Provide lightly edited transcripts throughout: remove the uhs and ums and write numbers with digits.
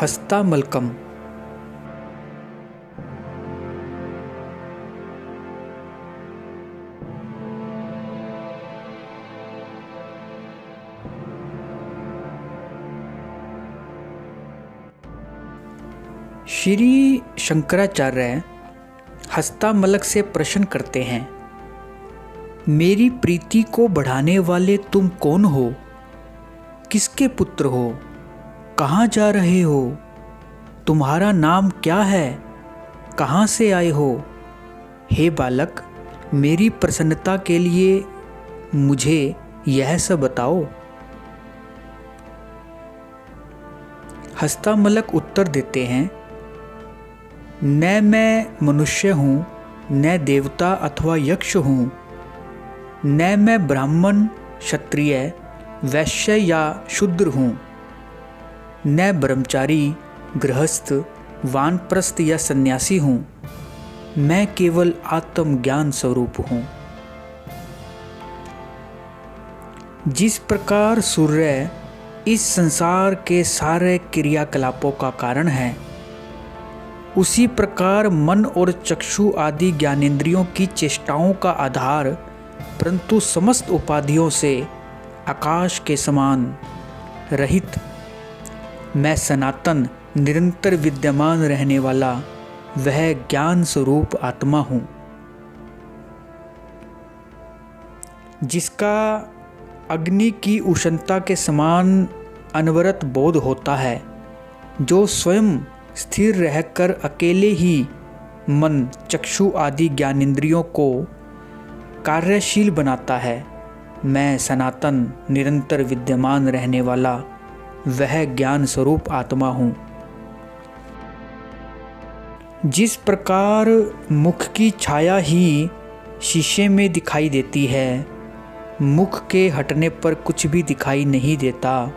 हस्तामलकम। श्री शंकराचार्य हस्तामलक से प्रश्न करते हैं, मेरी प्रीति को बढ़ाने वाले तुम कौन हो? किसके पुत्र हो? कहाँ जा रहे हो? तुम्हारा नाम क्या है? कहाँ से आए हो? हे बालक, मेरी प्रसन्नता के लिए मुझे यह सब बताओ। हस्तामलक उत्तर देते हैं, न मैं मनुष्य हूँ, न देवता अथवा यक्ष हूँ, न मैं ब्राह्मण, क्षत्रिय, वैश्य या शूद्र हूँ, न ब्रह्मचारी, गृहस्थ, वानप्रस्थ या सन्यासी हूँ, मैं केवल आत्मज्ञान स्वरूप हूँ। जिस प्रकार सूर्य इस संसार के सारे क्रियाकलापों का कारण है, उसी प्रकार मन और चक्षु आदि ज्ञानेंद्रियों की चेष्टाओं का आधार परंतु समस्त उपाधियों से आकाश के समान रहित मैं सनातन निरंतर विद्यमान रहने वाला वह ज्ञान स्वरूप आत्मा हूँ, जिसका अग्नि की उष्णता के समान अनवरत बोध होता है, जो स्वयं स्थिर रहकर अकेले ही मन, चक्षु आदि ज्ञानेंद्रियों को कार्यशील बनाता है। मैं सनातन निरंतर विद्यमान रहने वाला वह ज्ञान स्वरूप आत्मा हूँ। जिस प्रकार मुख की छाया ही शीशे में दिखाई देती है, मुख के हटने पर कुछ भी दिखाई नहीं देता,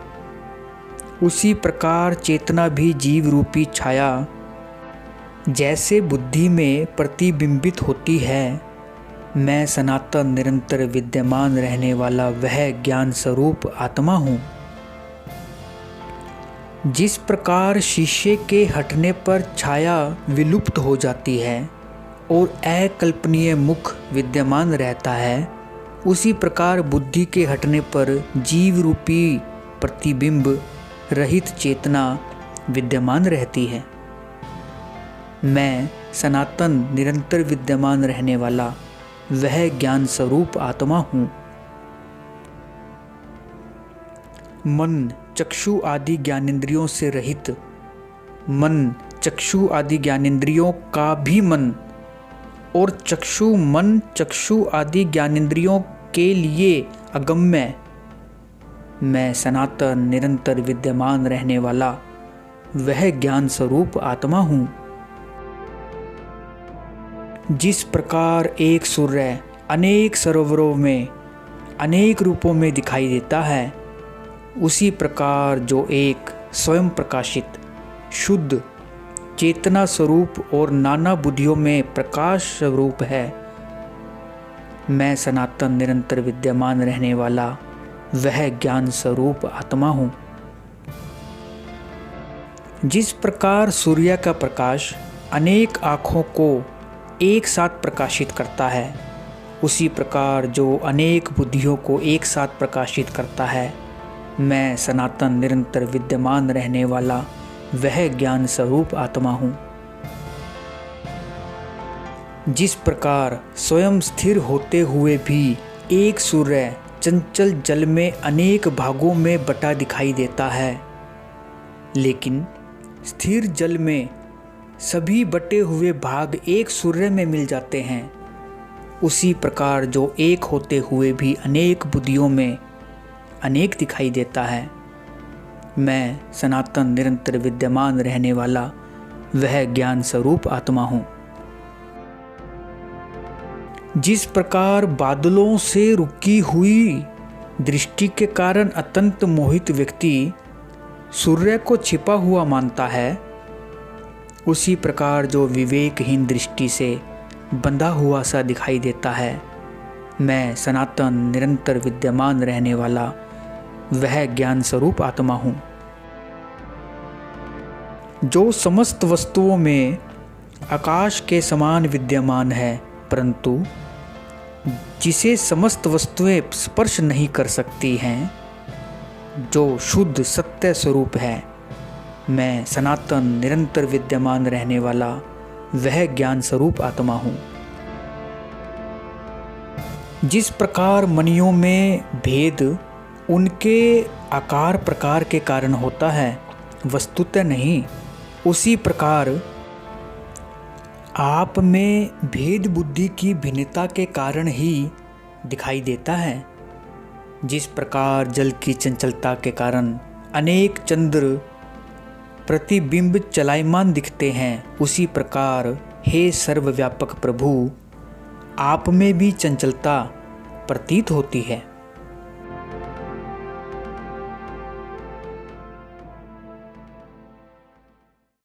उसी प्रकार चेतना भी जीव रूपी छाया जैसे बुद्धि में प्रतिबिंबित होती है। मैं सनातन निरंतर विद्यमान रहने वाला वह ज्ञान स्वरूप आत्मा हूँ। जिस प्रकार शीशे के हटने पर छाया विलुप्त हो जाती है और अकल्पनीय मुख विद्यमान रहता है, उसी प्रकार बुद्धि के हटने पर जीव रूपी प्रतिबिंब रहित चेतना विद्यमान रहती है। मैं सनातन निरंतर विद्यमान रहने वाला वह ज्ञान स्वरूप आत्मा हूँ। मन, चक्षु आदि ज्ञानेंद्रियों से रहित, मन, चक्षु आदि ज्ञानेंद्रियों का भी मन और चक्षु, मन, चक्षु आदि ज्ञानेंद्रियों के लिए अगम्य मैं सनातन निरंतर विद्यमान रहने वाला वह ज्ञान स्वरूप आत्मा हूँ। जिस प्रकार एक सूर्य अनेक सरोवरों में अनेक रूपों में दिखाई देता है, उसी प्रकार जो एक स्वयं प्रकाशित शुद्ध चेतना स्वरूप और नाना बुद्धियों में प्रकाश स्वरूप है, मैं सनातन निरंतर विद्यमान रहने वाला वह ज्ञान स्वरूप आत्मा हूँ। जिस प्रकार सूर्य का प्रकाश अनेक आँखों को एक साथ प्रकाशित करता है, उसी प्रकार जो अनेक बुद्धियों को एक साथ प्रकाशित करता है, मैं सनातन निरंतर विद्यमान रहने वाला वह ज्ञान स्वरूप आत्मा हूँ। जिस प्रकार स्वयं स्थिर होते हुए भी एक सूर्य चंचल जल में अनेक भागों में बटा दिखाई देता है, लेकिन स्थिर जल में सभी बटे हुए भाग एक सूर्य में मिल जाते हैं, उसी प्रकार जो एक होते हुए भी अनेक बुद्धियों में अनेक दिखाई देता है, मैं सनातन निरंतर विद्यमान रहने वाला वह ज्ञान स्वरूप आत्मा हूँ। जिस प्रकार बादलों से रुकी हुई दृष्टि के कारण अत्यंत मोहित व्यक्ति सूर्य को छिपा हुआ मानता है, उसी प्रकार जो विवेकहीन दृष्टि से बंधा हुआ सा दिखाई देता है, मैं सनातन निरंतर विद्यमान रहने वाला वह ज्ञान स्वरूप आत्मा हूँ। जो समस्त वस्तुओं में आकाश के समान विद्यमान है, परंतु जिसे समस्त वस्तुएं स्पर्श नहीं कर सकती हैं, जो शुद्ध सत्य स्वरूप है, मैं सनातन निरंतर विद्यमान रहने वाला वह ज्ञान स्वरूप आत्मा हूँ। जिस प्रकार मणियों में भेद उनके आकार प्रकार के कारण होता है, वस्तुतः नहीं, उसी प्रकार आप में भेद बुद्धि की भिन्नता के कारण ही दिखाई देता है। जिस प्रकार जल की चंचलता के कारण अनेक चंद्र प्रतिबिंब चलायमान दिखते हैं, उसी प्रकार हे सर्वव्यापक प्रभु, आप में भी चंचलता प्रतीत होती है।